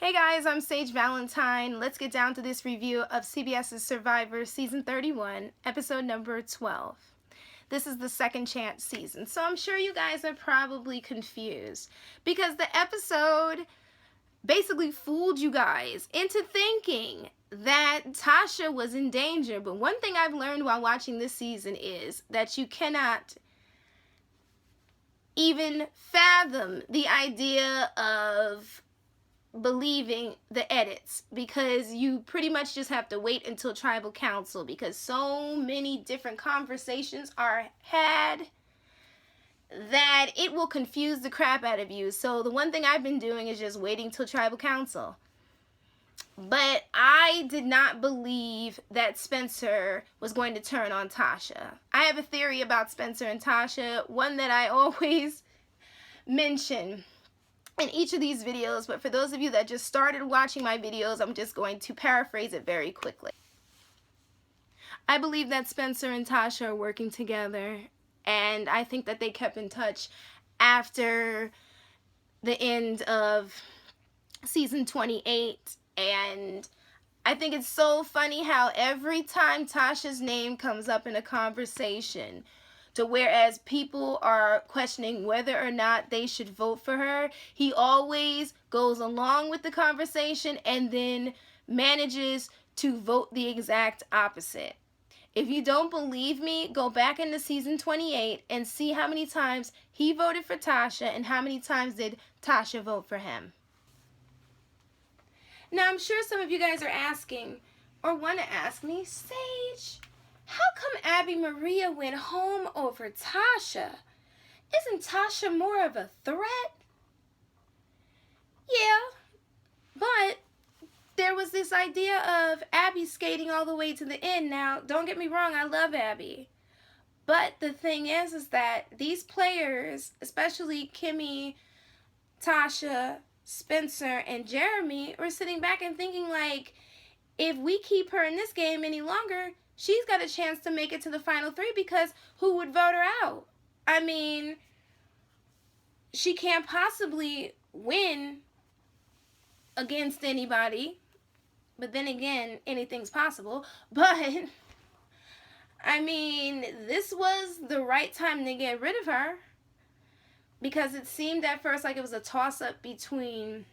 Hey guys, I'm Sage Valentine. Let's get down to this review of CBS's Survivor Season 31, episode number 12. This is the second chance season, so I'm sure you guys are probably confused because the episode basically fooled you guys into thinking that Tasha was in danger. But one thing I've learned while watching this season is that you cannot even fathom the idea of believing the edits, because you pretty much just have to wait until tribal council, because so many different conversations are had that it will confuse the crap out of you. So the one thing I've been doing is just waiting till tribal council. But I did not believe that Spencer was going to turn on Tasha. I have a theory about Spencer and Tasha, one that I always mention in each of these videos, but for those of you that just started watching my videos, I'm just going to paraphrase it very quickly. I believe that Spencer and Tasha are working together, and I think that they kept in touch after the end of season 28, and I think it's so funny how every time Tasha's name comes up in a conversation, to whereas people are questioning whether or not they should vote for her, he always goes along with the conversation and then manages to vote the exact opposite. If you don't believe me, go back into season 28 and see how many times he voted for Tasha and how many times did Tasha vote for him. Now, I'm sure some of you guys are asking or want to ask me, Sage, how come Abby Maria went home over Tasha? Isn't Tasha more of a threat? Yeah, but there was this idea of Abby skating all the way to the end. Now, don't get me wrong, I love Abby. But the thing is that these players, especially Kimmy, Tasha, Spencer, and Jeremy, were sitting back and thinking, like, if we keep her in this game any longer, she's got a chance to make it to the final three, because who would vote her out? I mean, she can't possibly win against anybody. But then again, anything's possible. But, I mean, this was the right time to get rid of her, because it seemed at first like it was a toss-up between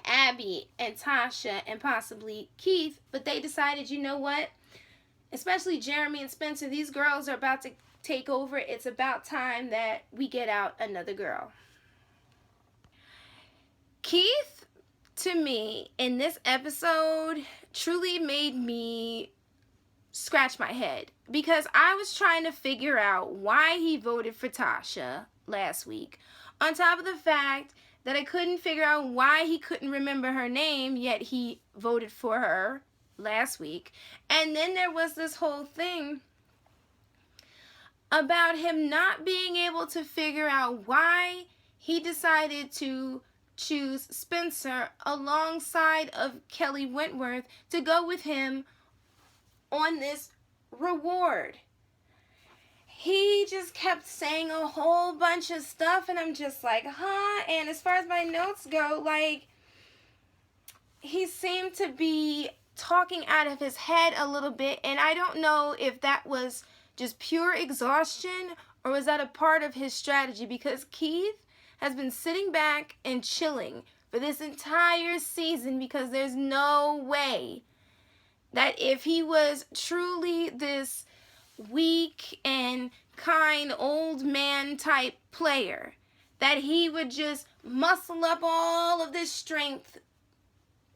Abby and Tasha and possibly Keith. But they decided, you know what? Especially Jeremy and Spencer, these girls are about to take over. It's about time that we get out another girl. Keith, to me, in this episode, truly made me scratch my head, because I was trying to figure out why he voted for Tasha last week, on top of the fact that I couldn't figure out why he couldn't remember her name, yet he voted for her last week. And then there was this whole thing about him not being able to figure out why he decided to choose Spencer alongside of Kelly Wentworth to go with him on this reward. He just kept saying a whole bunch of stuff, and I'm just like, huh? And as far as my notes go, like, he seemed to be talking out of his head a little bit, and I don't know if that was just pure exhaustion or was that a part of his strategy, because Keith has been sitting back and chilling for this entire season, because there's no way that if he was truly this weak and kind old man type player, that he would just muscle up all of this strength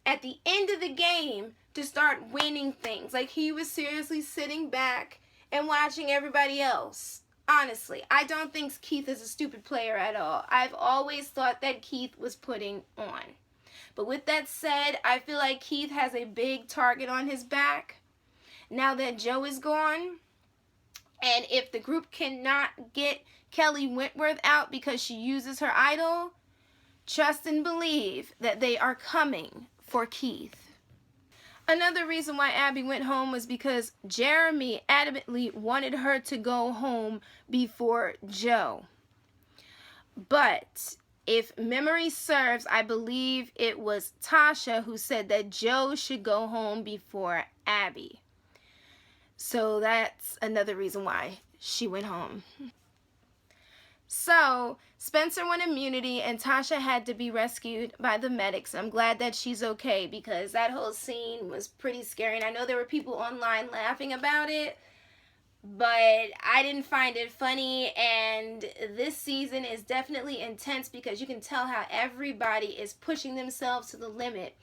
at the end of the game to start winning things. Like, he was seriously sitting back and watching everybody else. Honestly, I don't think Keith is a stupid player at all. I've always thought that Keith was putting on. But with that said, I feel like Keith has a big target on his back now that Joe is gone. And if the group cannot get Kelly Wentworth out because she uses her idol, trust and believe that they are coming for Keith. Another reason why Abby went home was because Jeremy adamantly wanted her to go home before Joe. But if memory serves, I believe it was Tasha who said that Joe should go home before Abby. So that's another reason why she went home. So Spencer won immunity and Tasha had to be rescued by the medics. I'm glad that she's okay because that whole scene was pretty scary. And I know there were people online laughing about it, but I didn't find it funny. And this season is definitely intense because you can tell how everybody is pushing themselves to the limit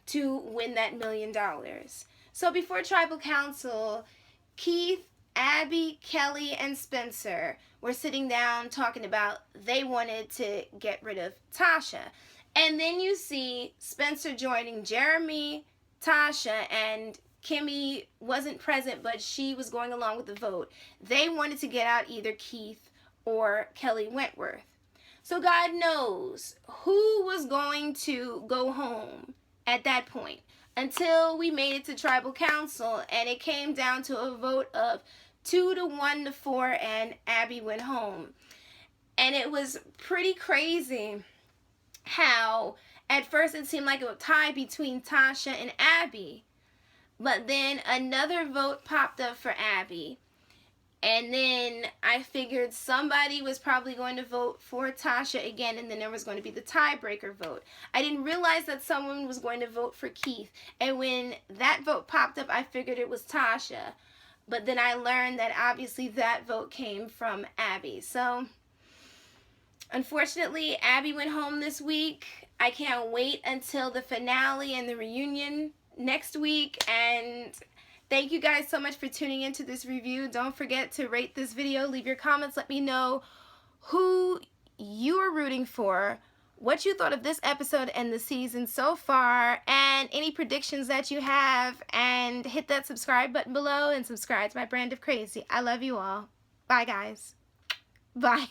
to win that $1 million. So before Tribal Council, Keith, Abby, Kelly, and Spencer were sitting down talking about they wanted to get rid of Tasha. And then you see Spencer joining Jeremy, Tasha, and Kimmy wasn't present, but she was going along with the vote. They wanted to get out either Keith or Kelly Wentworth. So God knows who was going to go home at that point until we made it to Tribal Council, and it came down to a vote of 2 to 1 to 4, and Abby went home. And it was pretty crazy how at first it seemed like it would tie between Tasha and Abby, but then another vote popped up for Abby. And then I figured somebody was probably going to vote for Tasha again, and then there was going to be the tiebreaker vote. I didn't realize that someone was going to vote for Keith. And when that vote popped up, I figured it was Tasha. But then I learned that obviously that vote came from Abby. So, unfortunately, Abby went home this week. I can't wait until the finale and the reunion next week. And thank you guys so much for tuning into this review. Don't forget to rate this video, leave your comments, let me know who you are rooting for, what you thought of this episode and the season so far, and any predictions that you have, and hit that subscribe button below and subscribe to my brand of crazy. I love you all. Bye, guys. Bye.